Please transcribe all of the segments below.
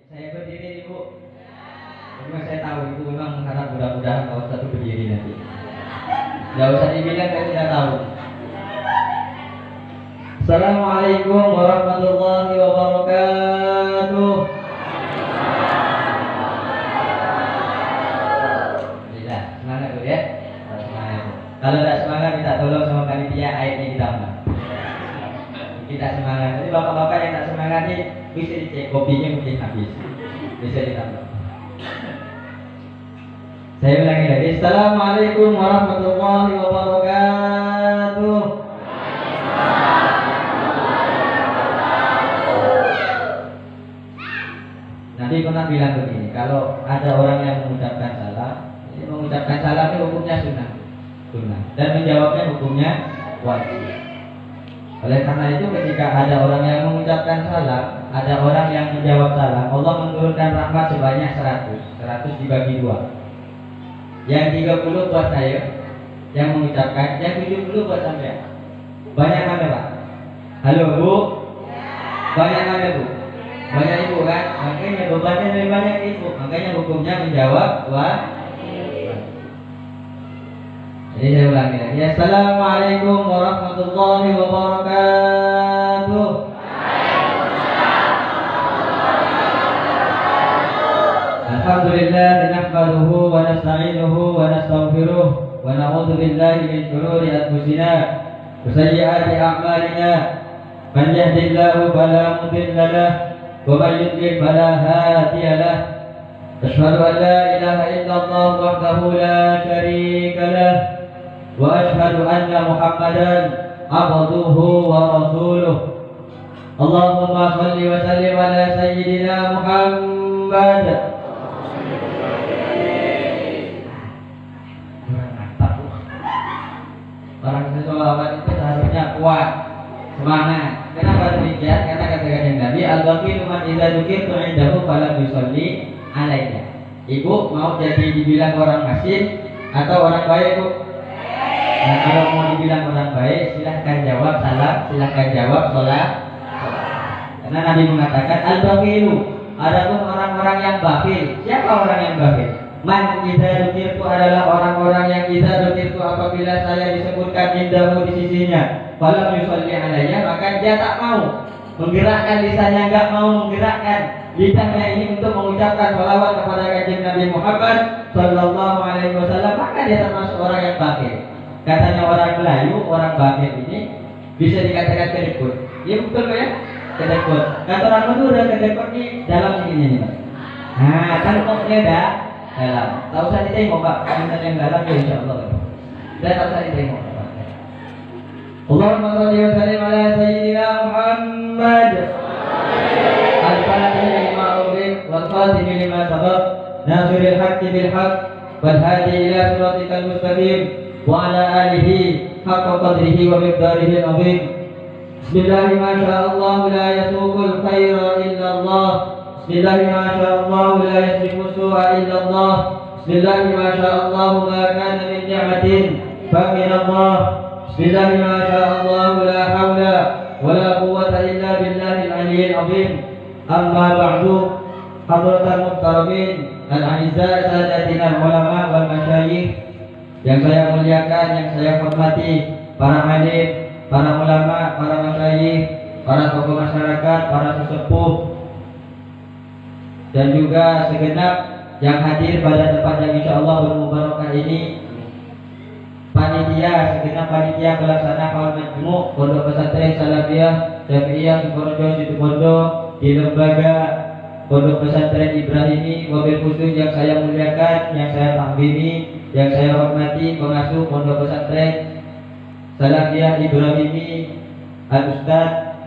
Saya berdiri Ibu. Cuma saya tahu Ibu memang harap mudah-mudahan kalau satu berdiri nanti. Tidak usah dibilang, saya sudah tahu. Assalamualaikum warahmatullahi wabarakatuh. Alhamdulillah, semangat Bu ya. Semangat. Kalau tidak semangat minta tolong sama panitia, airnya ditambah. Kita semangat. Jadi bapak-bapak yang tak semangat ini bisa dicek, kopinya mungkin habis. Bisa ditambah. Saya ulangi lagi. Assalamualaikum warahmatullahi wabarakatuh. Nabi pernah bilang begini, kalau ada orang yang mengucapkan salam, mengucapkan salam itu hukumnya sunnah, dan menjawabnya hukumnya wajib. Oleh karena itu ketika ada orang yang mengucapkan salam, ada orang yang menjawab salam, Allah menurunkan rahmat sebanyak 100 dibagi 2. Yang 30 buat saya yang mengucapkan, yang 70 buat sampai. Banyak mana Pak? Halo Bu? Banyak mana Bu? Banyak Ibu kan? Makanya bebannya lebih banyak Ibu. Makanya hukumnya menjawab wajib. Jadi saya ulangi lagi. Assalamualaikum warahmatullahi wabarakatuh. Alhamdulillah, nahmaduhu wa nasta'inuhu wa nastaghfiruh wa na'udzu billahi min shururi anfusina wa sayyiati a'malina. Man yahdihillahu fala mudilla lahu wa man yudlil fala hadiya lahu. Asyhadu an la ilaha illallah wahdahu la syarika lahu wa ashhadu anna Muhammadan abduhu wa rasuluh. Allahumma shalli wa sallim ala sayyidina Muhammad. Orang sholawat itu seharusnya kuat, semangat. Kenapa demikian? Karena kata kanjeng Nabi, al-baqilu man idza dzukirtu indahu falam yusalli alayya. Ibu mau jadi dibilang orang asin atau orang baik Bu? Nah, kalau mau dibilang orang baik, silahkan jawab salam, silahkan jawab sholat. Karena Nabi mengatakan al-baqilu, adapun orang-orang yang bakhil. Siapa orang yang bakhil? Man idza dzukirtu adalah orang-orang yang idza dzukirtu apabila saya disebutkan indahu di sisinya, falam yusalli alayya, maka dia tak mau menggerakkan lisannya, enggak mau menggerakkan lidahnya ini untuk mengucapkan shalawat kepada kanjeng Nabi Muhammad sallallahu alaihi wasallam, maka dia termasuk orang yang bakhil. Katanya orang Melayu, orang bakhil ini bisa dikatakan kedekut. Iya betul ya? Kedekut. Kata orang Madura kedekut ini dalam segini nih Pak. Nah, kan koknya dah dalam. Tak usah ditengok Pak, konten yang dalam ya insyaallah. Dan tak usah ditengok Pak. Allahumma shalli wa sallim ala sayyidina Muhammad. Al-Fatihah lima ughliq wal khatim lima sabaq, nasiril haqqi bil haqq wal hadi ila siratikal mustaqim wa ala alihi haqqa qadrihi wa miqdarihi al-azim. Bismillah ma sha Allah la yasuqul khaira illa Allah. Bismillah ma sha Allah la yasbiqu su'a illa Allah. Bismillah ma sha Allah ma kana min ni'matin fa min Allah. Bismillah ma sha Allah la hawla wa la quwwata illa billahil aliyyil azim. Amma ba'du, hadratal muhtaramin al-a'izza sadatina ulama wal masyayikh yang saya muliakan, yang saya hormati, para alim, para ulama, para masyayikh, para tokoh masyarakat, para sesepuh, dan juga segenap yang hadir pada tempat yang insyaallah bermubarakah ini, panitia, segenap panitia pelaksana haul majmu' Pondok Pesantren Salafiyah Syafi'iyah Sukorejo Situbondo di lembaga Pondok Pesantren Ibrahimi, wabil khusus yang saya muliakan, yang saya takbiri, yang saya hormati pengasuh Pondok Pesantren Salafiyah Ibrahimi Al-Ustaz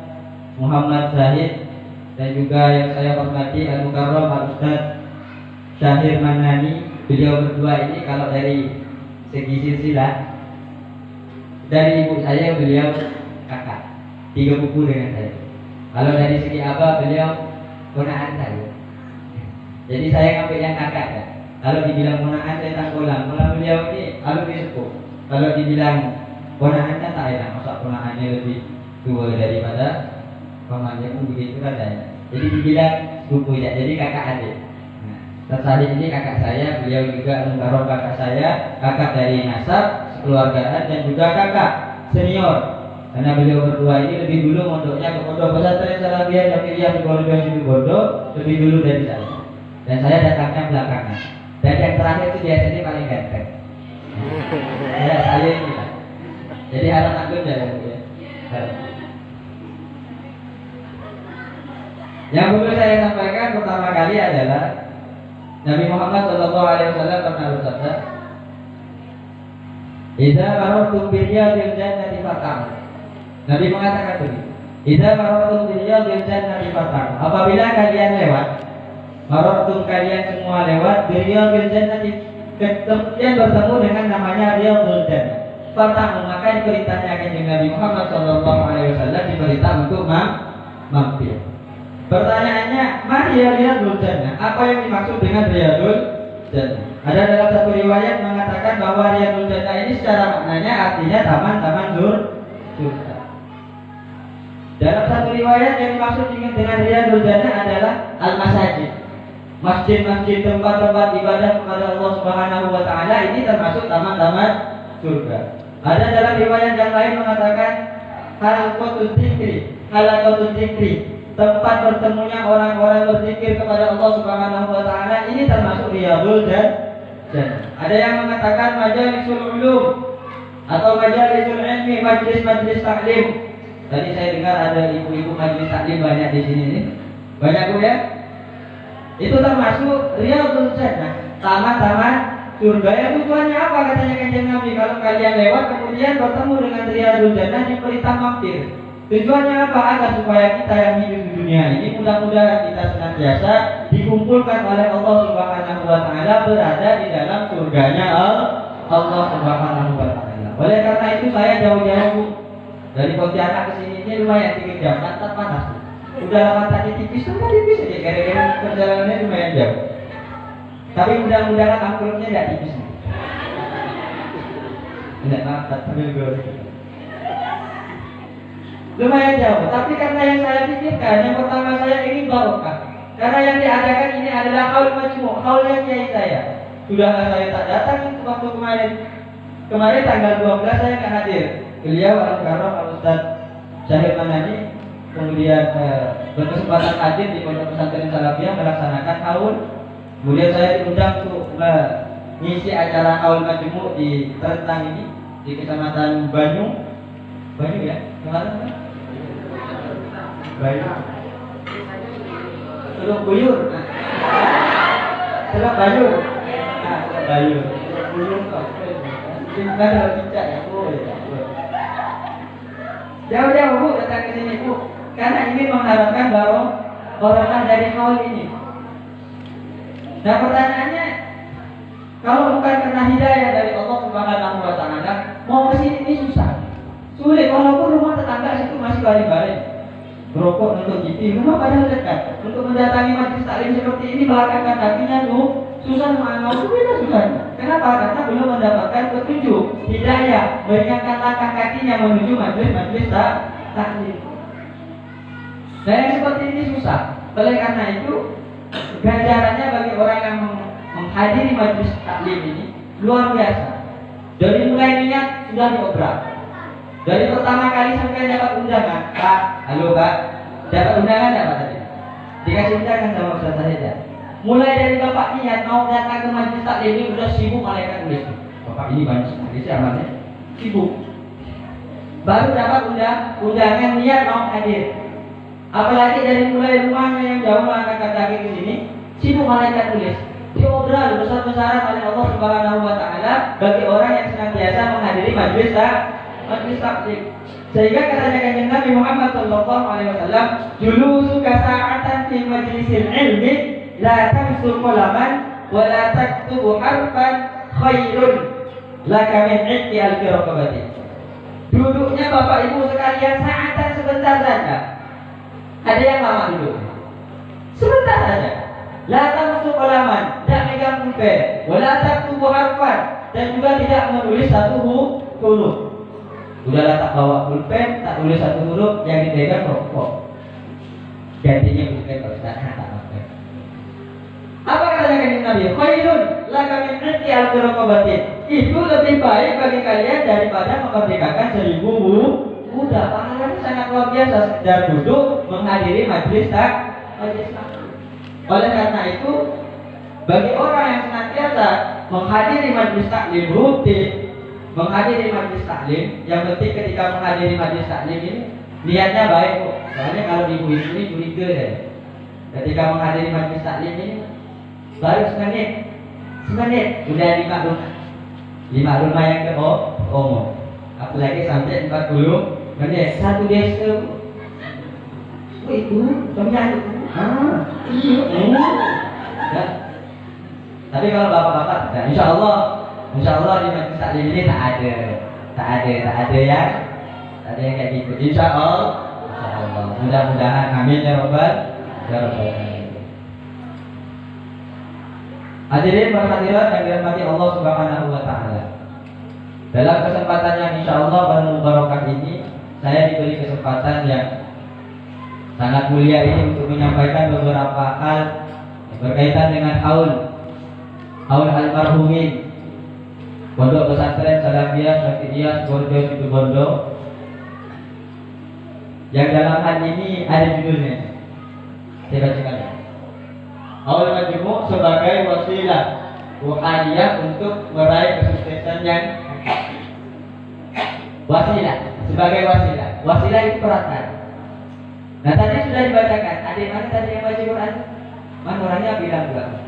Muhammad Zahid, dan juga yang saya hormati Al-Mukarram Al-Ustaz Syahir Manani. Beliau berdua ini kalau dari segi silsilah, dari ibu saya beliau kakak, 3 buku dengan saya. Kalau dari segi abah beliau ponaan saya. Jadi saya ngambil yang kakak ya. Kalau dibilang ponaan saya tak kolam. Kalau beliau ini alumni sepuh. Kalau dibilang ponaan kan tak enak, masa ponaannya lebih tua daripada pamannya pun begitu kan ya. Jadi dibilang buku ya, jadi kakak adik. Nah, Tasali ini kakak saya, beliau juga menggarong kakak saya, kakak dari nasab, kekeluargaan dan juga kakak senior. Karena beliau berdua ini lebih dulu mondoknya ke Pondok Pesantren Salafiyah Jami'iyah Sidoarjo Situbondo lebih dulu dari saya. Dan saya datangnya belakangan. Dan yang terakhir itu biasanya paling ganteng. Ya, saya ini lah. Jadi harap takut ya. Yang perlu saya sampaikan pertama kali adalah Nabi Muhammad SAW pernah bersabda, "Idza marartum bi riyadil jannati fata'u." Nabi mengatakan begini, "Idza marartum bi riyadil jannati fata'u." Apabila kalian lewat, marartum kalian semua lewat bi riyadil jannati, kemudian bertemu dengan namanya riyadul jannah. Fata'u, maka diperintahnya kanjeng Nabi Muhammad SAW diperintah untuk mampir. Pertanyaannya, Maria Riyadul Jannah, apa yang dimaksud dengan Riyadul Jannah? Ada dalam satu riwayat mengatakan bahwa Riyadul Jannah ini secara maknanya artinya taman-taman surga. Dalam satu riwayat yang dimaksud dengan Riyadul Jannah adalah al-masajid, masjid-masjid, tempat-tempat ibadah kepada Allah Subhanahu wa taala, ini termasuk taman-taman surga. Ada dalam riwayat yang lain mengatakan halaqatul dzikri, tempat bertemunya orang-orang berzikir kepada Allah Subhanahu wa taala, ini termasuk Riyadul Jannah. Ada yang mengatakan majalisul ulum atau majalisul ilmi, majlis-majlis taklim. Tadi saya dengar ada ibu-ibu majlis taklim banyak di sini nih. Banyak Bu ya? Itu termasuk Riyadul Jannah, taman-taman surga. Yang tujuannya apa katanya kanjeng Nabi? Kalau kalian lewat kemudian bertemu dengan Riyadul Jannah, diperintah mampir. Tujuannya apa? Agar supaya kita yang hidup di dunia ini mudah-mudahan kita senantiasa dikumpulkan oleh Allah Subhanahu wa taala berada di dalam surganya Allah Subhanahu wa taala. Oleh karena itu saya jauh-jauh dari Pontianak ke sini ini lumayan 3 jam, mantap panas. Udah lama tadi tipis aja gara-gara perjalanannya lumayan jauh. Tapi mudah-mudahan angkurnya enggak tipis. Enggak mantap sambil gue. Lumayan jauh, tapi karena yang saya pikirkan, yang pertama saya ingin barokah. Karena yang diadakan ini adalah haul majmu', haulnya kiai saya. Sudah saya tak datang waktu kemarin. Kemarin tanggal 12 saya nggak hadir. Beliau Al-Karam Al-Ustaz Syahir Manani kemudian berkesempatan hadir di Pondok Pesantren Salafiyah melaksanakan haul. Kemudian saya diundang untuk mengisi acara haul majmu' di Terentang ini di Kecamatan Banyu ya, kemana? Banyu. Teluk Buyur. Teluk Bayu. Teluk Bayu. Teluk Buyur kok. Tidak ada cicak ya, Bu. Jauh-jauh Bu datang ke sini Bu, karena ingin mengharapkan barokah dari haul ini. Nah pertanyaannya, kalau bukan karena hidayah dari Allah Subhanahu wa taala, mau ke sini ini susah. Sulit, walaupun rumah tetangga situ masih balik-balik. Berokok untuk GP, rumah padahal dekat. Untuk mendatangi majlis taklim seperti ini melangkahkan kakinya susah susah. Kenapa? Karena belum mendapatkan petunjuk hidayah meringankan langkah kakinya menuju majlis taklim. Dan yang seperti ini susah. Oleh karena itu, ganjarannya bagi orang yang menghadiri majlis taklim ini luar biasa. Dari mulai niat sudah diobrak. Dari pertama kali sampai dapat undangan, Pak, halo Pak, dapat undangan dapat tadi? Dikasih undangan sama Ustaz saja. Mulai dari Bapak niat mau datang ke majlis taklim ini sudah sibuk malaikat tulis. Bapak ini banyak sekali sih amalnya, sibuk. Baru dapat undangan niat mau hadir. Apalagi dari mulai rumahnya yang jauh angkat kaki ke sini, sibuk malaikat tulis. Diobrol besar-besaran oleh Allah Subhanahu wa taala bagi orang yang senantiasa menghadiri majlis taklim. Sehingga katanya kanjeng Nabi Muhammad sallallahu alaihi wasallam, "Julusuka sa'atan fi majlisil ilmi la tamsu qalaman wa la taktubu harfan khairun laka min 'iddi al-raqabati." Duduknya Bapak Ibu sekalian sa'atan sebentar saja. Ada yang lama duduk. Sebentar saja. La tamsu qalaman, tidak megang pulpen, wa la taktubu harfan, dan juga tidak menulis satu huruf. Udahlah tak bawa pulpen, tak tulis satu huruf, yang dipegang rokok. gantinya bukan Pak Ustaz, tak apa. Apa kata kanjeng Nabi? Khairun laka min inti al-raqabatin. Itu lebih baik bagi kalian daripada memerdekakan 1000 budak. Pahalanya sangat luar biasa, sekedar duduk menghadiri majelis taklim. Oleh karena itu, bagi orang yang senantiasa menghadiri majelis taklim rutin, menghadiri majelis taklim, yang penting ketika menghadiri majelis taklim ini niatnya baik kok. Soalnya kalau ibu-ibu ini curiga deh. Ketika menghadiri majelis taklim ini baru semenit udah 5 rumah yang ke omong. Apalagi sampai 40 menit satu desa. Oh itu suaminya iya. Ya. Tapi kalau bapak-bapak tidak, insya Allah di majelis taklim ini tak ada ya, tak ada yang kayak gitu. Insya Allah. Mudah-mudahan amin ya robbal alamin. Hadirin para hadirat yang dirahmati Allah Subhanahu wa taala. Dalam kesempatan yang insyaallah berbarokah ini, saya diberi kesempatan yang sangat mulia ini untuk menyampaikan beberapa hal berkaitan dengan haul almarhumin Pondok Pesantren Salafiyah Syafi'iyah Bondo Situbondo, yang dalam hal ini ada judulnya. Saya bacakan ya. Haul majmu' sebagai wasilah ruhaniyah untuk meraih kesuksesan yang wasilah itu perantara. Nah tadi sudah dibacakan. Adik mana tadi yang baca Quran? Mana orangnya bilang juga.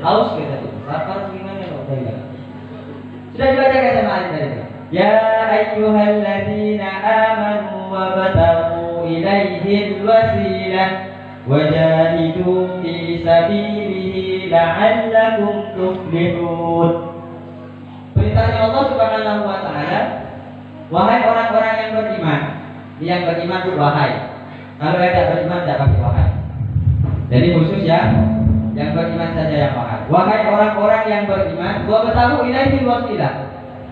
Haus kita tuh. Lapar gimana loh tadi? Sudah dibacakan sama adik tadi. Ya ayyuhalladzina amanu wa bataghu ilaihil wasilah wajahidu fi sabilihi la'allakum tuflihun. Perintahnya Allah Subhanahu wa taala, wahai orang-orang yang beriman. Yang beriman itu wahai. Kalau tidak beriman tidak pakai wahai. Jadi khusus ya, yang beriman saja yang wahai. Wahai orang-orang yang beriman, wa bataghu ilaihil wasilah.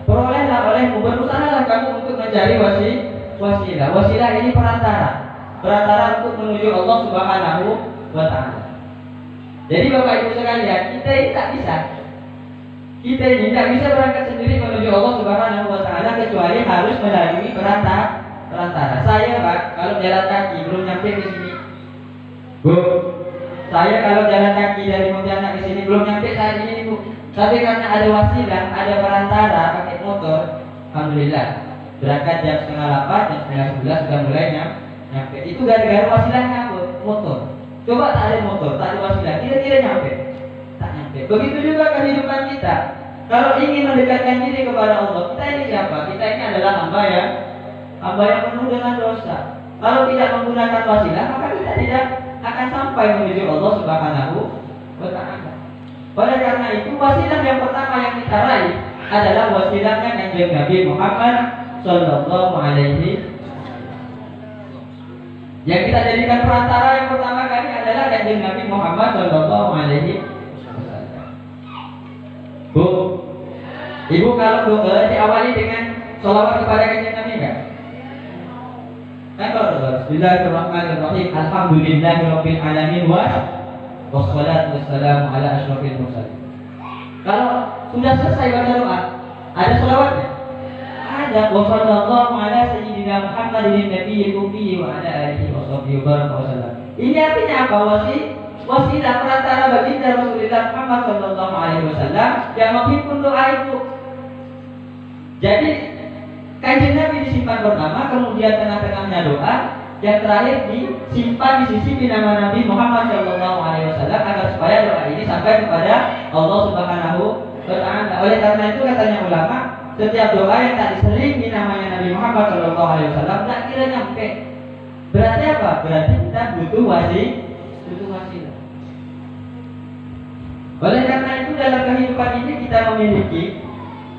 Perolehlah olehmu, berusahalah kamu untuk mencari wasilah. Wasilah ini perantara untuk menuju Allah Subhanahu wa taala. Jadi Bapak Ibu sekalian, kita ini tak bisa berangkat sendiri menuju Allah Subhanahu wa taala kecuali harus melalui perantara. Saya Pak, kalau jalan kaki belum nyampe ke sini. Bu, saya kalau jalan kaki dari Pontianak ke sini belum nyampe saat ini, Bu. Tapi karena ada wasilah, ada perantara pakai motor, alhamdulillah. Berangkat jam 7:30, jam 9:30 sudah mulai nyampe. Itu gara-gara wasilahnya motor. Coba tak ada motor, tak ada wasilah, kira-kira nyampe? Tak nyampe. Begitu juga kehidupan kita. Kalau ingin mendekatkan diri kepada Allah, kita ini siapa? Kita ini adalah hamba yang penuh dengan dosa. Kalau tidak menggunakan wasilah, maka kita tidak akan sampai menuju Allah Subhanahu wa taala. Oleh karena itu, wasilah yang pertama yang kita raih adalah wasilahnya Kanjeng Nabi Muhammad sallallahu alaihi. Yang kita jadikan perantara yang pertama kali adalah Kanjeng Nabi Muhammad sallallahu alaihi wasallam. Bu, Ibu kalau doa diawali dengan sholawat kepada Kanjeng Nabi enggak? Kan kalau doa Bismillahirrahmanirrahim, alhamdulillahirabbil alamin wassalatu wassalamu ala asyrofil mursalin. Kalau sudah selesai baca doa, ada sholawatnya? Ada. Wa sallallahu ala sayyidina Muhammadin nabiyil ummi wa ala alihi washabbihi wasallam. Ini artinya apa? Wasilah perantara baginda Rasulullah Muhammad sallallahu alaihi wasallam yang menghimpun doa itu. Jadi Kanjeng Nabi disimpan pertama, kemudian tengah-tengahnya doa, yang terakhir disimpan di sisi nama Nabi Muhammad sallallahu alaihi wasallam agar supaya doa ini sampai kepada Allah Subhanahu wa taala. Oleh karena itu katanya ulama, setiap doa yang tak diselingi namanya Nabi Muhammad sallallahu alaihi wasallam tak kira nyampe. Berarti apa? Berarti kita butuh wasilah. Oleh karena itu dalam kehidupan ini kita memiliki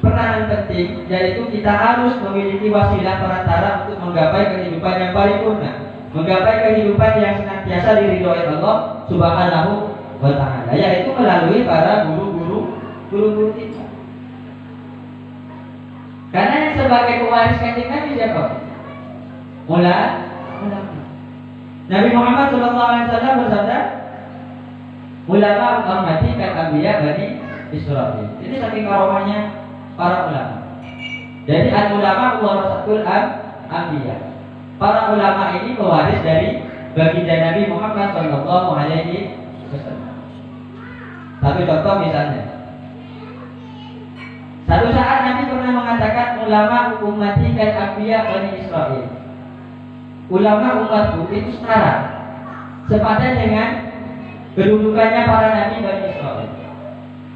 peranan penting, yaitu kita harus memiliki wasilah perantara untuk menggapai kehidupan yang paripurna, menggapai kehidupan yang senantiasa diridhoi Allah Subhanahu wa taala, yaitu melalui para guru-guru kita. Karena yang sebagai pewaris Kanjeng Nabi siapa? Ulama. Nabi Muhammad SAW bersabda, ulama ummati kal anbiya bani Israil. Ini saking karomahnya para ulama. Jadi al ulama warasatul anbiya. Para ulama ini pewaris dari baginda Nabi Muhammad SAW. Satu contoh misalnya, satu saat Nabi pernah mengatakan ulama ummati kal anbiya bani Israil. Ulama umatku itu setara, sepadan dengan kedudukannya para nabi Bani Israil.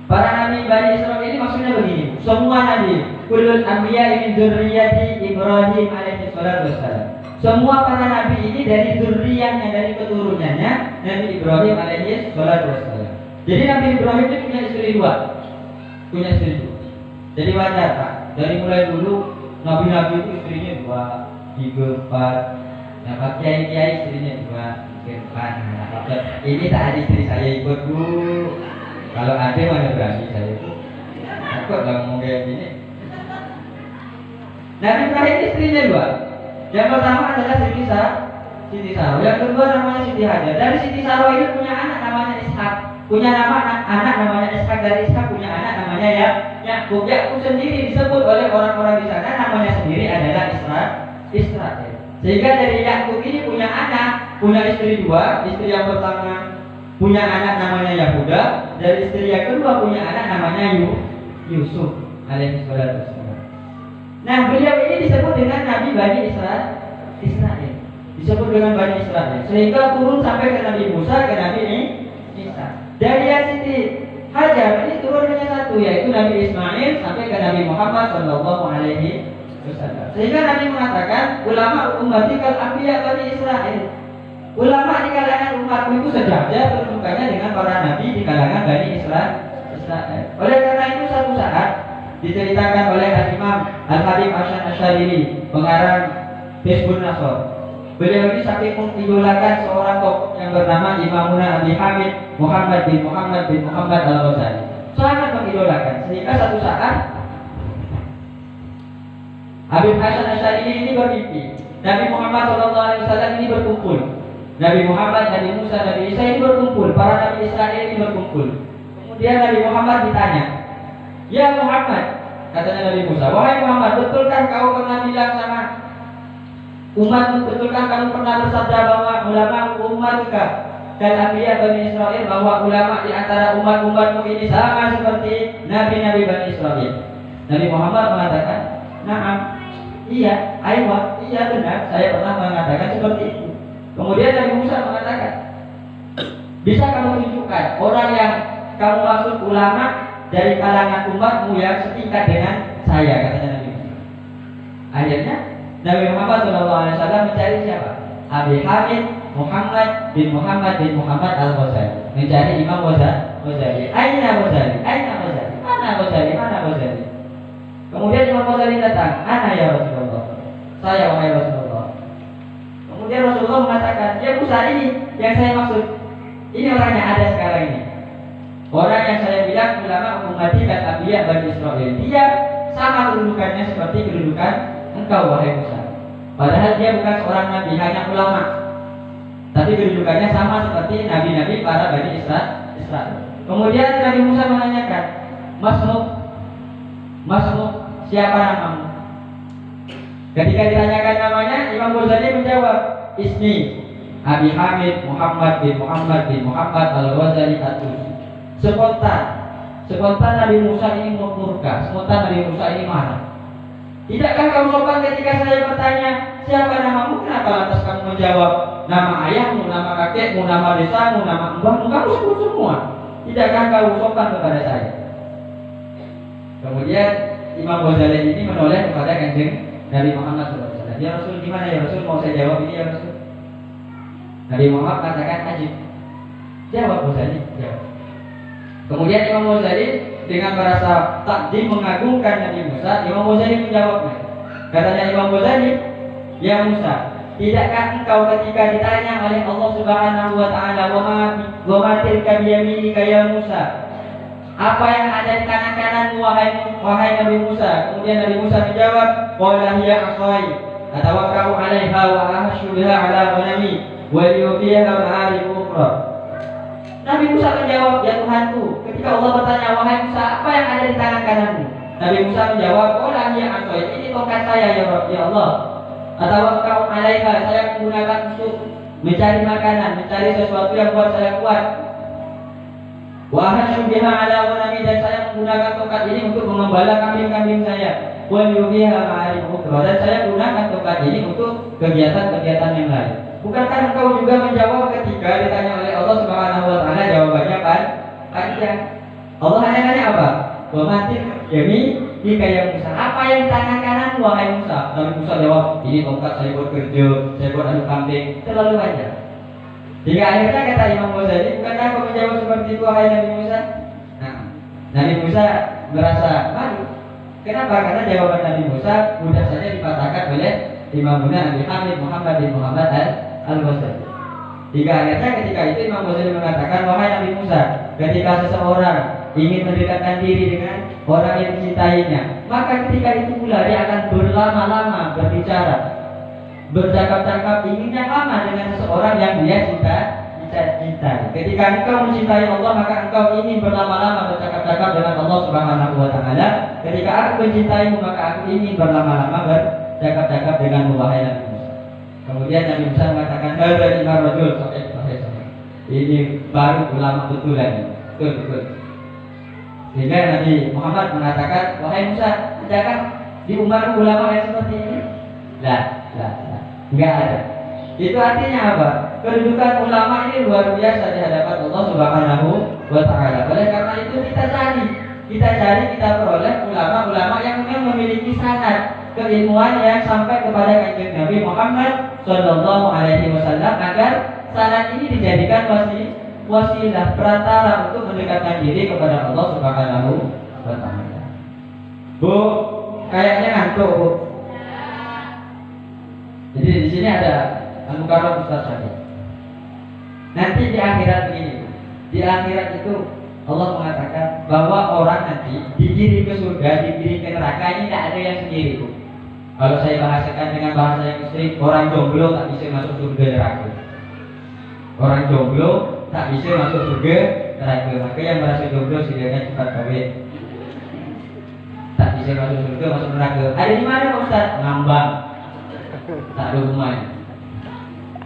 Para nabi Bani Israil ini maksudnya begini, semua nabi, kullul anbiya min dzurriyyati Ibrahim alaihi salatu wassalam. Semua para nabi ini dari zurriyahnya, dari keturunannya Nabi Ibrahim alaihi salatu wassalam. Jadi Nabi Ibrahim itu punya istri dua. Jadi wajar Pak, dari mulai dulu nabi-nabi itu istrinya dua, tiga, empat. Nah, Pak Kiai istrinya dua, tiga, empat. Nah, ini tak ada istri saya ikut Bu. Kalau ada mana berani saya itu. Takut lah ngomong kayak gini. Nabi Ibrahim istrinya dua. Yang pertama adalah Siti Saro. Yang kedua namanya Siti Hajar. Dari Siti Saro ini punya anak namanya Ishak. Punya anak namanya Ishak. Dari Ishak punya anak namanya Yakub. Yakub sendiri disebut oleh orang-orang di sana namanya sendiri adalah Israel. Sehingga dari Yakub ini punya anak, punya istri dua. Istri yang pertama punya anak namanya Yahuda. Dari istri yang kedua punya anak namanya Yusuf alaihi salatu wassalam. Nah, beliau ini disebut dengan Nabi Bani Israel. Disebut dengan Bani Israel. Sehingga turun sampai ke Nabi Musa, ke Nabi Isa. Dari Siti Hajar ini turun hanya satu, yaitu Nabi Ismail sampai ke Nabi Muhammad sallallahu alaihi wasallam. Sehingga Nabi mengatakan, ulama ummati kal anbiya Bani Israil. Ulama di kalangan umatku itu sejajar kedudukannya dengan para nabi di kalangan Bani Israel. Oleh karena itu satu saat diceritakan oleh Al-Imam Al-Habib Asy'ari, pengarang Hizbun Nasr. Beliau ini saking mengidolakan seorang tokoh yang bernama Imamuna Abi Hamid Muhammad bin Muhammad Al-Ghazali. Sangat mengidolakan sehingga satu saat Habib Hasan Asy'ari ini bermimpi Nabi Muhammad SAW ini berkumpul. Nabi Muhammad, Nabi Musa, Nabi Isa ini berkumpul. Para Nabi Israel ini berkumpul. Kemudian Nabi Muhammad ditanya, "Ya Muhammad," katanya Nabi Musa, "wahai Muhammad, betulkah kau pernah bilang sama umatmu, betulkah kamu pernah bersabda bahwa ulama umatka dan anbiya Bani Israel, bahwa ulama di antara umatmu ini sama seperti nabi-nabi Bani Israel?" Nabi Muhammad mengatakan, "Na'am, iya, iya benar, saya pernah mengatakan seperti itu." Kemudian Nabi Musa mengatakan, "Bisa kamu tunjukkan orang yang kamu maksud ulama dari kalangan umatmu yang setingkat dengan saya?" katanya Nabi Musa. Akhirnya Nabi Muhammad SAW mencari siapa? Abi Hamid Muhammad bin Muhammad Al-Ghazali. Mencari Imam Ghazali. Aina Ghazali? Mana Ghazali? Kemudian Imam Ghazali datang. "Ana ya Rasulullah." "Saya wahai Rasulullah." Kemudian Rasulullah mengatakan, "Ya Musa, ini yang saya maksud. Ini orang yang ada sekarang ini. Orang yang saya bilang ulama ummati dan anbiya Bani Israil. Dia sama kedudukannya seperti kedudukan engkau wahai Musa. Padahal dia bukan seorang nabi, hanya ulama. Tapi kedudukannya sama seperti nabi-nabi para Bani Israil." Kemudian Nabi Musa menanyakan, Masmu, siapa namamu?" Ketika ditanyakan namanya, Imam Ghazali menjawab, "Ismi Abi Hamid Muhammad bin Muhammad Al-Ghazali At-Tusi." Spontan Nabi Musa ini murka, spontan Nabi Musa ini marah. "Tidakkah kamu sopan ketika saya bertanya siapa namamu? Kenapa lantas kamu menjawab nama ayahmu, nama kakekmu, nama desamu, nama mbahmu? Kamu sebut semua. Tidakkah kamu sopan kepada saya?" Kemudian Imam Ghazali ini menoleh kepada Kanjeng Nabi Muhammad SAW. "Ya Rasul, gimana ya Rasul? Mau saya jawab ini ya Rasul?" Nabi Muhammad katakan, "Ajib." Jawab Ghazali, jawab. Kemudian Imam Ghazali dengan merasa takdim mengagungkan Nabi Musa, Imam Ghazali menjawabnya. Katanya Imam Ghazali, "Ya Musa, tidakkah engkau ketika ditanya oleh Allah Subhanahu wa taala, wa ma tilka biyaminika ya Musa? Apa yang ada di tangan kananmu wahai Nabi Musa?" Kemudian Nabi Musa menjawab, "Qala hiya asai atawakkau 'alaiha wa ahshu biha 'ala ghanami wa yufiha ma'arif ukhra. Nabi Musa menjawab, ya Tuhanku, ketika Allah bertanya, wahai Musa, apa yang ada di tangan kananmu? Nabi Musa menjawab, qala hiya asaya, ini tongkat saya ya Rabb, ya Allah. Atau kau alaiha, saya menggunakan untuk mencari makanan, mencari sesuatu yang buat saya kuat. Wa hasyubiha ala ghanami, dan saya menggunakan tongkat ini untuk mengembala kambing-kambing saya. Wa yufiha ma'arif ukhra, dan saya gunakan tongkat ini untuk kegiatan-kegiatan yang lain. Bukankah engkau juga menjawab ketika ditanya oleh Allah Subhanahu wa taala? Jawabannya kan? Iya. Allah hanya nanya apa? Wa matil yami bika ya Musa. Apa yang di tangan kanan wahai Musa? Nabi Musa jawab, ini tongkat saya buat kerja, saya buat adu kambing. Terlalu banyak. Hingga akhirnya kata Imam Ghazali, bukankah kau menjawab seperti itu wahai Nabi Musa? Nah, Nabi Musa merasa malu. Kenapa? Karena jawaban Nabi Musa mudah saja dipatahkan oleh Imam Abi Hamid Muhammad bin Muhammad Al-Ghazali. Hingga akhirnya ketika itu Imam Ghazali mengatakan, wahai Nabi Musa, ketika seseorang ingin mendekatkan diri dengan orang yang dicintainya, maka ketika itu pula dia akan berlama-lama berbicara, bercakap-cakap, ingin yang lama dengan seseorang yang dia cintai. Ketika engkau mencintai Allah, maka engkau ingin berlama-lama bercakap-cakap dengan Allah Subhanahu wa taala. Ketika aku mencintaimu, maka aku ingin berlama-lama bercakap-cakap dengan wahai Nabi Musa. Kemudian Nabi Musa mengatakan, hadza imam rajul sahih. Ini baru ulama betulan. Betul. Sehingga Nabi Muhammad mengatakan, wahai Musa, adakah di umatmu ulama yang seperti ini? Lah, enggak ada. Itu artinya apa? Kedudukan ulama ini luar biasa di hadapan Allah Subhanahu wa taala. Oleh karena itu kita cari, kita peroleh ulama-ulama yang memang memiliki sanad keilmuan yang sampai kepada kanjeng Nabi Muhammad Sallallahu Alaihi Wasallam, agar sanad ini dijadikan wasilah perantara untuk mendekatkan diri kepada Allah Subhanahu wa taala. Bu, kayaknya ngantuk, Bu. Jadi di sini ada Al-Mukarram Ustaz Syahid. Nanti di akhirat begini, Bu. Di akhirat itu Allah mengatakan bahwa orang nanti digiring ke surga, digiring ke neraka, ini tidak ada yang sendiri, Bu. Kalau saya bahasakan dengan bahasa yang ekstrim, orang jomblo tak bisa masuk surga neraka. Orang jomblo tak bisa masuk surga neraka. Maka yang merasa jomblo silakan cepat kawin. Tak bisa masuk surga, masuk neraka. Ada di mana Pak Ustaz? Ngambang. Tak ada rumah.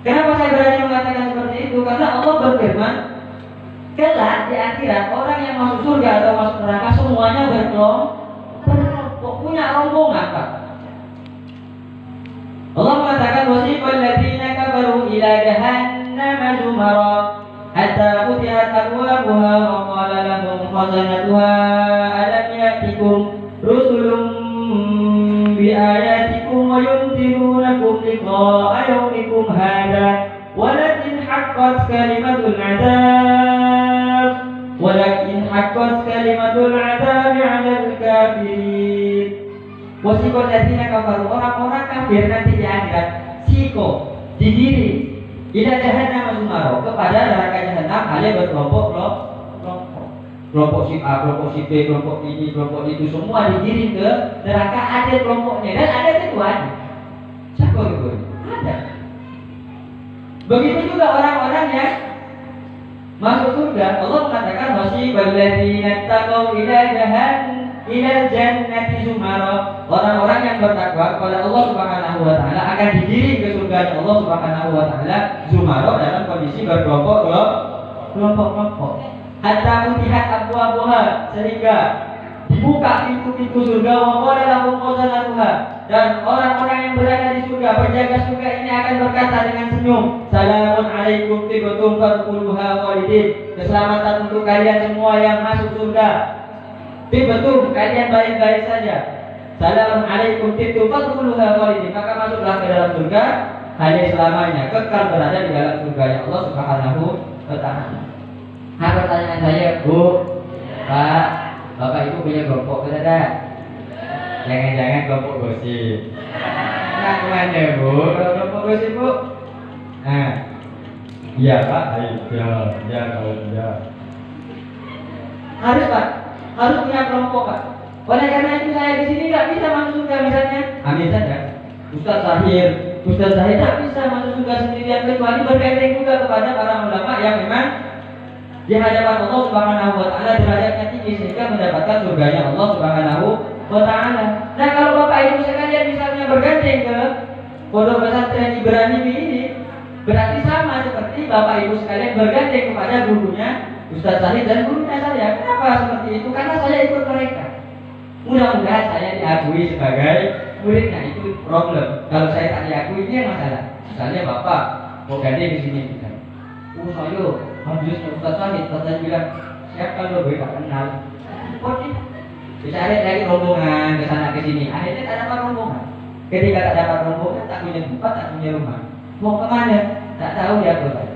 Kenapa saya berani mengatakan seperti itu? Karena Allah berfirman, kelak di akhirat orang yang masuk surga atau masuk neraka semuanya berkelompok, punya rombongan, Pak. Allah mengatakan, wasiqal ladzina kafaru ila jahannam zumara hatta futihat abwabuha wa qala lahum khazanatuha alam ya'tikum rusulun bi ayatikum wa yunzirunakum liqa'a yawmikum hadha walakin haqqat kalimatul 'adab 'alal kafirin. Wasiko ladina kafaru, orang-orang kafir nanti di akhirat siko digiring ila jahannam zumara, kepada neraka jahanam hanya kelompok si A, kelompok si B, kelompok ini, kelompok itu, semua digiring ke neraka. Ada kelompoknya dan ada ketuanya. Siapa itu? Ada. Begitu juga orang-orang yang masuk surga. Allah mengatakan wasibal ladzina taqaw ila jannati zumara, orang-orang yang bertakwa kepada Allah Subhanahu wa taala akan digiring ke surga Allah Subhanahu wa taala zumara, dalam kondisi berkelompok-kelompok. Hatta futihat abwabuha, sehingga dibuka pintu-pintu surga, wa qala lahum khazanatuha, dan orang-orang yang berada di surga, penjaga surga ini akan berkata dengan senyum, salamun alaikum tibtum fadkhuluha khalidin, keselamatan untuk kalian semua yang masuk surga. Betul, kalian baik-baik saja. Salamun alaikum tibtum fadkhuluha khalidin, maka masuklah ke dalam surga hanya selamanya, kekal berada di dalam surga yang Allah Subhanahu wa taala. Nah, pertanyaan saya, Bu, Pak, Bapak Ibu punya kelompok tidak? Jangan-jangan kelompok gosip. Nah, kemana, Bu? Kalau kelompok gosip, Bu? Nah, iya Pak, iya kalau iya. Harus Pak, harus punya kelompok Pak. Oleh karena itu saya di sini nggak bisa masuk surga misalnya. Ambil saja. Ustaz Syahir Ustaz Zahid tidak bisa masuk surga sendirian kecuali bergandeng juga kepada para ulama yang memang di hadapan Allah Subhanahu wa taala derajatnya tinggi sehingga mendapatkan surganya Allah Subhanahu wa taala. Nah, kalau Bapak Ibu sekalian misalnya bergandeng ke pondok pesantren Ibrahim ini, berarti sama seperti Bapak Ibu sekalian bergandeng kepada gurunya Ustaz Zahid dan gurunya saya. Kenapa seperti itu? Karena saya ikut mereka. Mudah-mudahan saya diakui sebagai muridnya, itu problem. Kalau saya tak diakui ini masalah. Misalnya Bapak mau gandeng di sini misalnya. Saya habisnya Ustaz Zahid, saya bilang siapa lo gue tak kenal. Kok dicari dari rombongan ke sana ke sini. Akhirnya tak dapat rombongan. Ketika tak dapat rombongan, tak punya tempat, tak punya rumah. Mau kemana? Tak tahu ya Tuhan.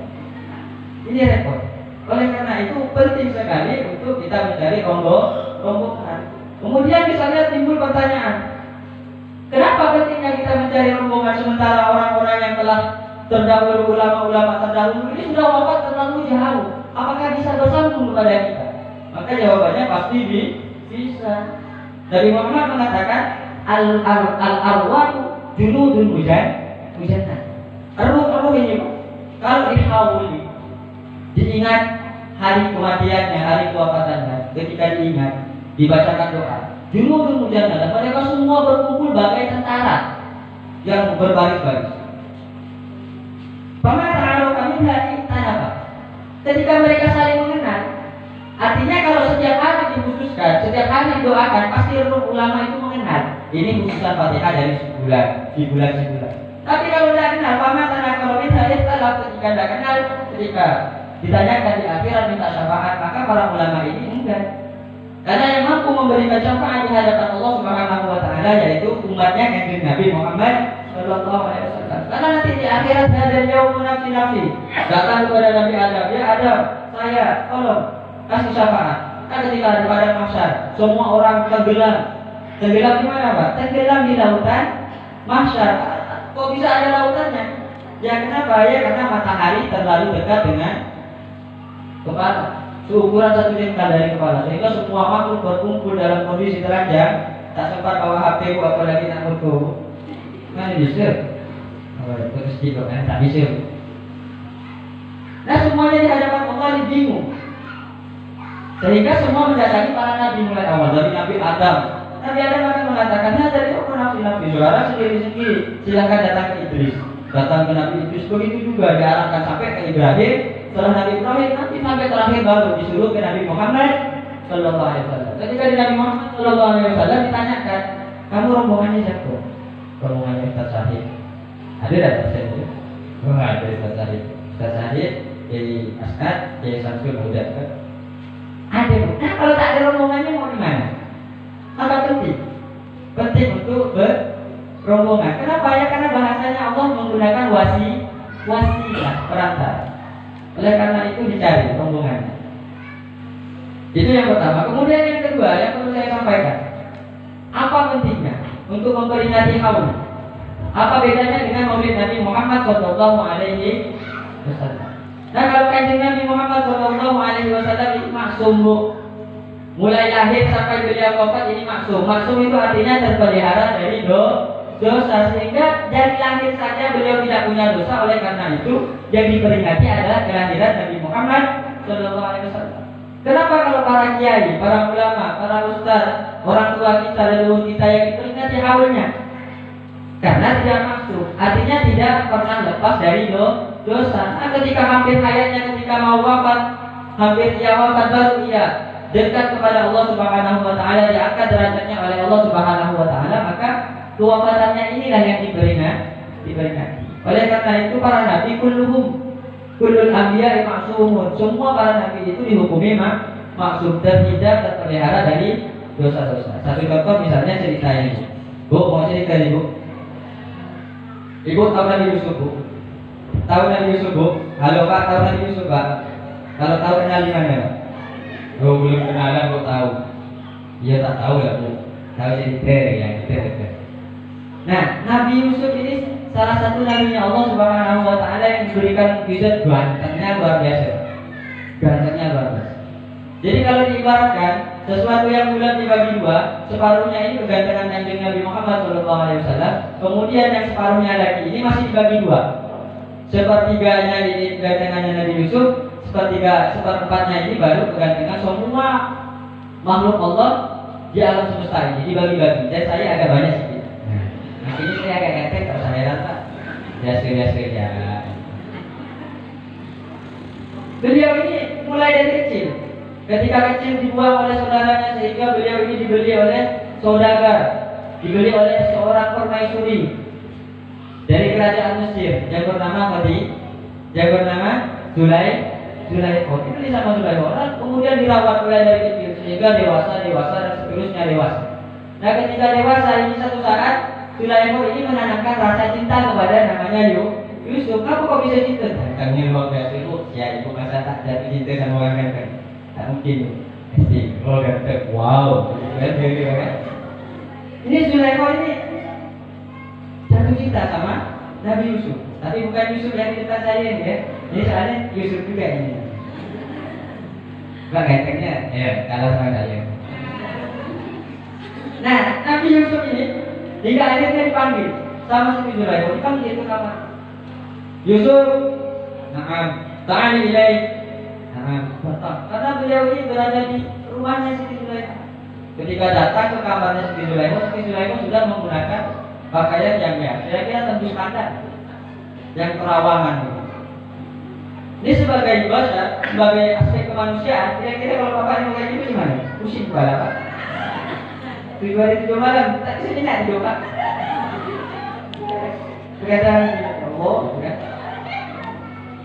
Ini repot. Oleh karena itu penting sekali untuk kita mencari rombongan. Kemudian misalnya timbul pertanyaan, kenapa pentingnya kita mencari rombongan sementara orang-orang yang telah terdahulu, ulama-ulama terdahulu ini sudah wafat terlalu jauh? Apakah bisa bersambung kepada kita? Maka jawabannya pasti bisa. Nabi Muhammad mengatakan al-arwahu junudun mujannah. Ruh ini kalau dihauli, diingat hari kematiannya, hari kewafatannya, ketika diingat, dibacakan doa, junudun mujannah, mereka semua berkumpul bagai tentara yang berbaris-baris. Paman kalau kami dari tanah. Ketika mereka saling mengenal, artinya kalau setiap hari dikhususkan, setiap hari doakan, pasti roh ulama itu mengenal. Ini khususan Fatihah dari di bulan. Tapi kalau tidak kenal, paman kalau misalnya kalau ketika tidak kenal, ketika ditanyakan di akhirat minta syafaat, maka para ulama ini enggak. Karena yang mampu memberikan syafaat di hadapan Allah Subhanahu wa taala yaitu umatnya Kanjeng Nabi Muhammad sallallahu alaihi wasallam. Karena nanti di akhirat ada yaumul nafsi. Datang kepada Nabi Adam, ya Adam, saya tolong kasih syafaat. Kan ketika ada pada mahsyar, semua orang tenggelam. Tenggelam di mana, Pak? Tenggelam di lautan mahsyar. Kok bisa ada lautannya? Ya kenapa? Ya karena matahari terlalu dekat dengan kepala. Seukuran 1 jengkal dari kepala, sehingga semua makhluk berkumpul dalam kondisi telanjang, tak sempat bawa HP apalagi nak foto. Mana bisa? Terus gitu kan tak bisa. Nah semuanya di hadapan Allah bingung, sehingga semua mendatangi para nabi mulai awal dari Nabi Adam. Nabi Adam akan mengatakan, nah dari aku nabi suara sendiri-sendiri, silakan datang ke Idris. Datang ke Nabi Idris, begitu juga diarahkan sampai ke Ibrahim. Setelah Nabi Ibrahim nanti sampai terakhir baru disuruh ke Nabi Muhammad sallallahu alaihi wasallam. Ketika di Nabi Muhammad sallallahu alaihi wasallam ditanyakan, kamu rombongannya siapa? Rombongannya Ustaz Zahid. Ada tak Ustaz Zahid? Oh ada Ustaz Zahid. Ustaz Zahid, Kiai As'ad, Kiai Samsul Huda. Ada. Nah kalau tak ada rombongannya mau di mana? Maka penting untuk berrombongan. Kenapa ya? Karena bahasanya Allah menggunakan wasilah perantara. Oleh karena itu dicari rombongannya. Itu yang pertama. Kemudian yang kedua yang perlu saya sampaikan, apa pentingnya untuk memperingati haul? Apa bedanya dengan Maulid Nabi Muhammad sallallahu alaihi wasallam? Nah kalau Kanjeng Nabi Muhammad sallallahu alaihi wasallam ini maksum, mulai lahir sampai beliau wafat ini maksum. Maksum itu artinya terpelihara dari dosa, sehingga dari lahir saja beliau tidak punya dosa. Oleh karena itu yang diperingati adalah kelahiran Nabi Muhammad sallallahu alaihi wasallam. Kenapa kalau para kiai, para ulama, para ustaz, orang tua kita, leluhur kita yang diperingati haulnya? Karena tidak maksum, artinya tidak pernah lepas dari dosa. Nah, ketika hampir hayatnya, ketika mau wafat, hampir ia wafat baru ia dekat kepada Allah Subhanahu wa taala, diangkat derajatnya oleh Allah Subhanahu wa taala, maka kewafatannya inilah yang diperingati. Oleh karena itu para nabi kullul anbiya ma'sumun. Semua para nabi itu dihukumi maksum, terhindar, terpelihara dari dosa-dosa. Satu contoh misalnya cerita ini. Bu, mau cerita nih, Bu. Ibu tahu Nabi Yusuf, Bu? Tahu Nabi Yusuf, Bu? Halo Pak, tahu Nabi Yusuf, Pak? Kalau tahu kenal di mana, Pak? Oh, belum kenalan, Bu tahu. Iya tak tahu ya, Bu. Tahu cerita yang kita. Nah, Nabi Yusuf ini salah satu nabinya Allah Subhanahu wa taala yang diberikan mukjizat gantengnya luar biasa. Gantengnya luar biasa. Jadi kalau diibaratkan Sesuatu yang bulat dibagi dua, separuhnya ini kegantengan Kanjeng Nabi Muhammad SAW. Kemudian yang separuhnya lagi ini masih dibagi dua. Sepertiganya ini kegantengannya Nabi Yusuf, seperempatnya ini baru kegantengan semua makhluk Allah di alam semesta ini dibagi-bagi. Dan saya agak banyak sedikit. Nah, ini saya agak ganteng, kalau saya rasa biasa ya. Beliau ini mulai dari kecil. Ketika kecil dibuang oleh saudaranya sehingga beliau ini dibeli oleh saudagar, dibeli oleh seorang permaisuri dari kerajaan Mesir yang bernama Zulaikha. Dibeli sama Zulaikha, kemudian dirawat mulai dari kecil sehingga dewasa dan seterusnya dewasa. Nah, ketika dewasa ini satu saat Zulaikha ini menanamkan rasa cinta kepada namanya Yusuf. Kamu kok bisa cinta? Kami luar biasa ibu. Ya ibu masa tak jatuh cinta sama orang ganteng. Tak mungkin. Pasti. Oh ganteng. Wow. Kan? Ini Zulaikha ini jatuh cinta sama Nabi Yusuf. Tapi bukan Yusuf yang cerita saya ini ya. Ini soalnya Yusuf juga ini. Bang gantengnya? Ya kalah sama saya. Nah Nabi Yusuf ini hingga akhirnya dipanggil sama Siti Zulaikha, dipanggil ke kamar. Yusuf, ta'ali ilaih. Karena beliau ini berada di rumahnya Siti Zulaikha. Ketika datang ke kamarnya Siti Zulaikha sudah menggunakan pakaian yang kira-kira tembus pantat, yang terawangan. Ini sebagai bahasa, sebagai aspek kemanusiaan, kira-kira kalau bapaknya mau kayak gitu gimana? Pusing kepala pak. 7 hari 7 malam, tak bisa nyenyak tidur pak. Kelihatan oh, kan?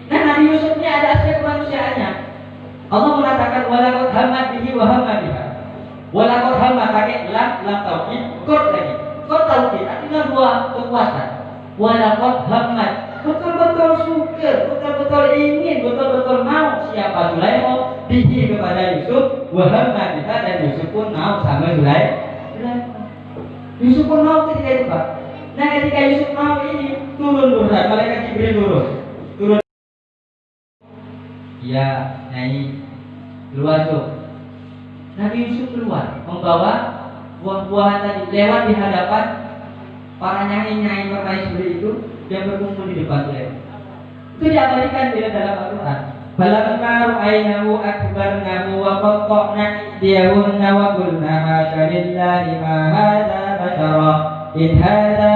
Nah, Nabi Yusuf ini ada aspek kemanusiaannya. Allah mengatakan walaqad hammat bihi wa hamma biha. Walaqad hammat pakai lam tauhid, qad lagi. Qad tauhid artinya dua kekuatan. Walaqad hammat betul-betul suka, betul-betul ingin, betul-betul mau siapa Zulaikha bihi kepada Yusuf, wa hamma biha dan Yusuf pun mau sama Zulaikha. Yusuf pun mau ketika itu Pak. Nah ketika Yusuf mau ini turun malaikat Jibril turun. Iya, Nyai keluar tuh. Nabi Yusuf keluar membawa buah-buahan tadi lewat di hadapan para nyai permaisuri itu yang berkumpul di depan beliau. Itu diabadikan di dalam Al-Quran. Falamma ra'aynahu akbarnahu wa qatta'na aydiyahunna wa qulna hasya lillahi ma hadza bashara in hadza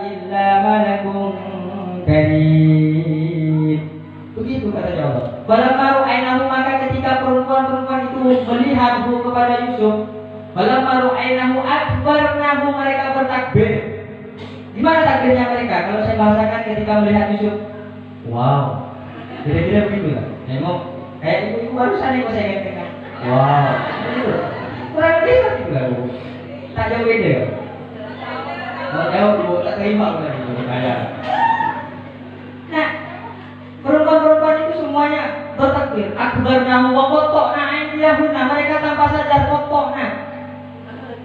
illa malakun karim. Begitu kata Allah. Falamma ra'aynahu maka ketika perempuan-perempuan itu melihatku kepada Yusuf, falamma ra'aynahu akbarnahu mereka bertakbir. Gimana takbirnya mereka? Kalau saya bahasakan ketika melihat Yusuf, wow. Kira-kira begitu lah. Nengok kayak ibu-ibu barusan yang saya katakan. Wow. Kurang lebih seperti itu lah bu. Tak jauh beda. Kalau jauh ibu tak terima bukan ibu saya. Nah, perempuan-perempuan itu semuanya bertakbir. Akbarnahu wa qatta'na aydiyahunna. Mereka tanpa sadar qatta'na.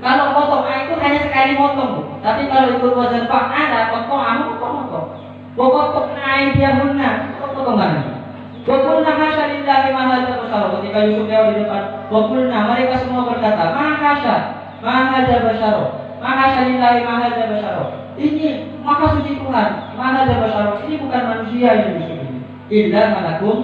Kalau qatta'na itu hanya sekali motong bu. Tapi kalau ikut wazan fa'ala qatta'ahu potong. Wa qatta'na aydiyahunna. Potongan. Wa qulna hasya lillahi ma hadza bashara. Ketika Yusuf lewat di depan, wa qulna mereka semua berkata, ma hadza bashara. Ma hasya lillahi ma hadza bashara. Ini maha suci Tuhan. Ma hadza bashara. Ini bukan manusia ini Yusuf ini. Illa malakum